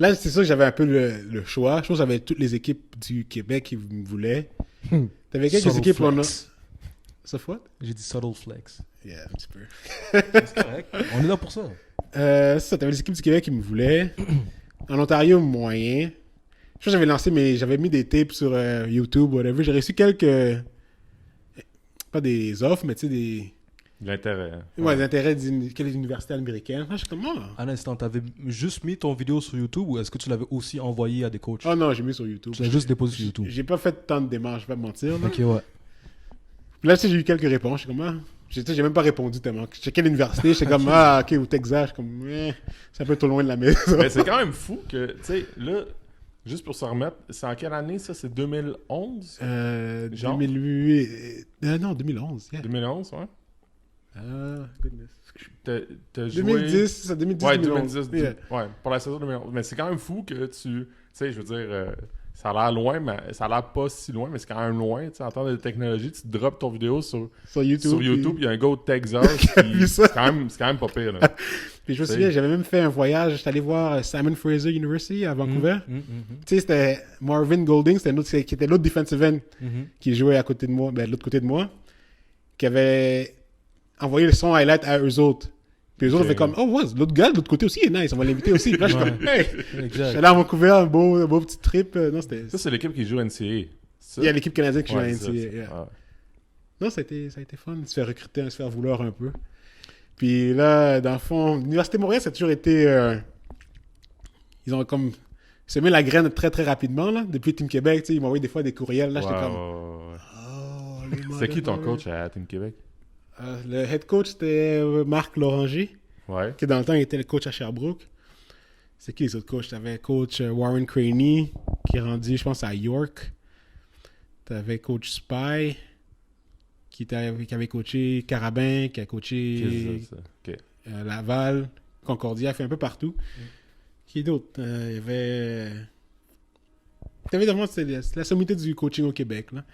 Là, c'est sûr que j'avais un peu le choix. Je pense que j'avais toutes les équipes du Québec qui me voulaient. T'avais quelques Subtle équipes flex. Ça fait what? J'ai dit subtle flex. Yeah, un petit peu. C'est correct. On est là pour ça. C'est ça, t'avais les équipes du Québec qui me voulaient. En Ontario, moyen. Je pense que j'avais lancé, mais j'avais mis des tapes sur YouTube, whatever. J'ai reçu quelques... Pas des offres, mais tu sais, des... L'intérêt. Ouais, des intérêts quelle université américaine. Je suis comme, Un instant, t'avais juste mis ton vidéo sur YouTube ou est-ce que tu l'avais aussi envoyé à des coachs? Oh non, j'ai mis sur YouTube. Tu l'as juste déposé sur YouTube. J'ai pas fait tant de démarches, je vais pas te mentir. Là, Ok, ouais. Puis là tu sais, j'ai eu quelques réponses. Je suis comme, j'ai même pas répondu tellement. Je checkais l'université, j'étais comme, ok, au Texas. Je suis comme, c'est un peu trop loin de la maison. Mais c'est quand même fou que, tu sais, là, juste pour se remettre, c'est en quelle année ça? C'est 2011? Genre? 2008. Non, 2011. Yeah. 2011, ouais. Goodness. T'as joué... 2010, c'est 2010. Ouais, 2011. 2010. Yeah. Ouais, pour la saison 2011. Mais c'est quand même fou que tu sais, je veux dire, ça a l'air loin, mais ça a l'air pas si loin, mais c'est quand même loin. Tu sais, en termes de technologie, tu drops ton vidéo sur YouTube, il y a un gars au Texas, puis c'est quand même pas pire. Là. Puis je me souviens, j'avais même fait un voyage, j'étais allé voir Simon Fraser University à Vancouver. Tu sais, c'était Marvin Golding, qui était l'autre defensive end qui jouait à côté de moi, de l'autre côté de moi, qui avait envoyé le son highlight à eux autres. Puis eux autres fait comme, l'autre gars de l'autre côté aussi est nice, on va l'inviter aussi. Puis là, je suis comme, hey! Exact. J'étais allé à Vancouver, un beau petit trip. Non, c'était... Ça, c'est l'équipe qui joue NCAA. Il y a l'équipe canadienne qui joue à Ouais, NCAA. c'est ça. Yeah. Ouais. Non, ça a été fun de se faire recruter, de se faire vouloir un peu. Puis là, dans le fond, l'Université de Montréal, ça a toujours été... ils ont comme semé la graine très, très rapidement, là. Depuis Team Québec, tu sais, ils m'envoyaient des fois des courriels. Là, j'étais comme... Oh, les C'est qui ton Montréalais. coach à Team Québec? Le head coach, c'était Marc Loranger, Ouais. qui dans le temps était le coach à Sherbrooke. C'est qui les autres coachs? T'avais coach Warren Craney, qui est rendu, je pense, à York. T'avais coach Spy, qui avait coaché Carabin, qui a coaché Qu'est-ce que c'est, ça? Ok. Laval, Concordia, fait un peu partout. Qui d'autre? Il y avait... T'avais vraiment, c'est la sommité du coaching au Québec, là.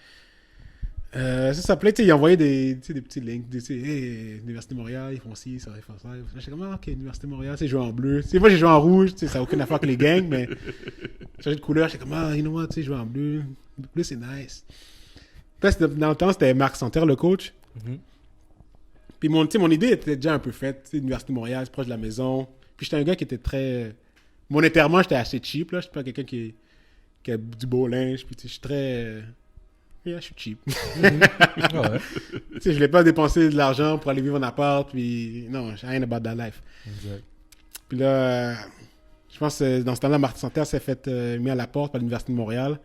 Ça s'appelait, tu sais, ils envoyaient des petits links, tu sais, hey, Université de Montréal, ils font ci, ça, ils font ça. J'étais comme, ok, Université de Montréal, c'est joué en bleu. Tu sais, moi, j'ai joué en rouge, tu sais, ça n'a aucune affaire avec les gangs, mais changer de couleur, j'étais comme, you know what, tu sais, jouer en bleu. Le bleu, c'est nice. Puis là, dans le temps, c'était Marc Santerre, le coach. Puis mon idée était déjà un peu faite, tu sais, l'Université de Montréal, c'est proche de la maison. Puis j'étais un gars qui était très... Monétairement, j'étais assez cheap, là. Je suis pas quelqu'un qui a du beau linge, puis tu sais, je suis très... Yeah, je suis cheap. Ouais. Tu sais, je voulais pas dépenser de l'argent pour aller vivre en appart, puis non, I ain't about that life. Exact. Puis là, je pense que dans ce temps-là, Martin Santerre s'est fait mis à la porte par l'Université de Montréal.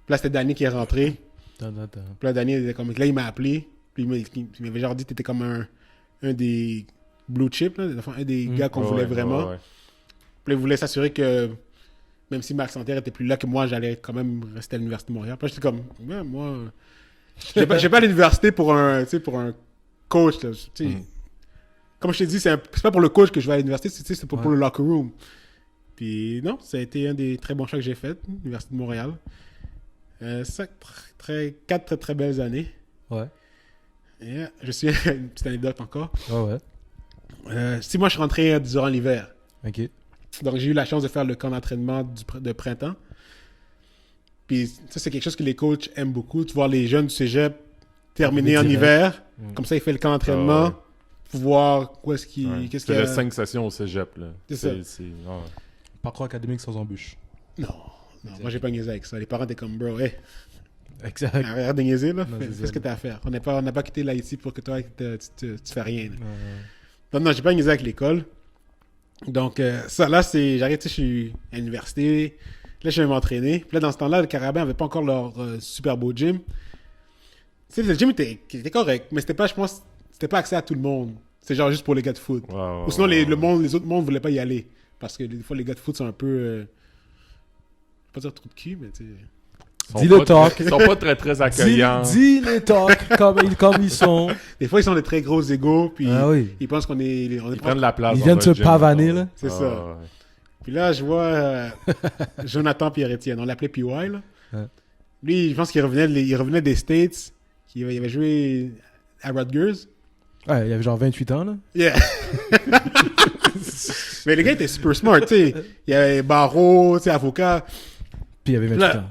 Puis là, c'était Danny qui est rentré. Puis là, Danny, il était comme... Là, il m'a appelé, puis il m'avait genre dit que t'étais comme un des blue chips, là, un des gars qu'on voulait vraiment. Ouais. Puis là, il voulait s'assurer que même si Marc Santerre était plus là, que moi, j'allais quand même rester à l'Université de Montréal. Puis là, j'étais comme, ouais, moi, j'ai pas à l'université pour un coach. Là, tu sais. Comme je t'ai dit, c'est pas pour le coach que je vais à l'université, c'est pour le locker room. Puis non, ça a été un des très bons choix que j'ai fait, l'Université de Montréal. Ça, 4 très très belles années. Ouais. Yeah. Je suis une petite anecdote encore. Ouais. 6 mois, je suis rentré durant l'hiver. Ok. Donc, j'ai eu la chance de faire le camp d'entraînement de printemps. Puis, ça, c'est quelque chose que les coachs aiment beaucoup, de voir les jeunes du cégep terminer en hiver. Comme ça, il fait le camp d'entraînement pour voir qu'est-ce qu'il y C'est a. le 5 sessions au cégep, là. C'est ça. Parcours académique sans embûche. Non, moi, j'ai pas niaisé avec ça. Les parents étaient comme, bro, hey, Exact. arrête de niaiser, là. Non, Fais ce que t'as à faire. On n'a pas quitté l'Haïti pour que toi, tu fais rien. Là. Non, j'ai pas niaisé avec l'école. Donc, ça, là, j'arrive, tu sais, je suis à l'université. Là, je vais m'entraîner. Puis là, dans ce temps-là, le Carabin avait pas encore leur super beau gym. Tu sais, le gym était correct, mais c'était pas, je pense, c'était pas accès à tout le monde. C'est genre juste pour les gars de foot. Ou sinon, les autres mondes voulaient pas y aller. Parce que des fois, les gars de foot sont un peu... je vais pas dire trop de cul, mais tu sais... Dis le talk. Ils sont pas très, très accueillants. Dis les talks comme ils sont. Des fois, ils sont des très gros égos, puis oui. ils pensent qu'on est... Ils prennent la place. Ils viennent se pavaner, là. C'est ça. Puis là, je vois Jonathan Pierre-Étienne. On l'appelait PY, là. Ouais. Lui, je pense qu'il revenait des States. Il avait joué à Rutgers. Ouais, il avait genre 28 ans, là. Yeah. Mais les gars étaient super smart, tu sais. Il y avait barreau, tu sais, avocat. Puis il y avait Mexicain.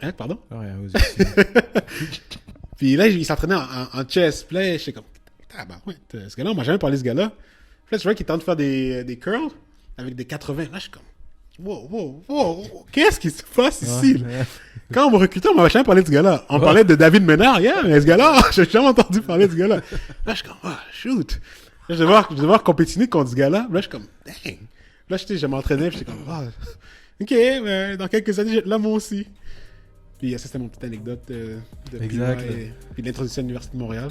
Hein, pardon? Ah, rien, vas-y. Puis là, il s'entraînait en chess. Puis là, j'étais comme, ah bah ouais, ce gars-là, on m'a jamais parlé de ce gars-là. Puis là, tu vois qu'il tente de faire des curls avec des 80. Là, je suis comme, wow, qu'est-ce qui se passe ici? Ouais. Quand on m'a recruté, on m'a jamais parlé de ce gars-là. On parlait de David Ménard, mais ce gars-là, j'ai jamais entendu parler de ce gars-là. Là, je suis comme, shoot. Là, je vais devoir compétiner contre ce gars-là. Là, je suis comme, dang. Là, je m'entraînais, puis j'étais comme, ok, dans quelques années, je vais être là, moi aussi. Puis ça, c'était mon petite anecdote de exact. Puis l'introduction à l'Université de Montréal.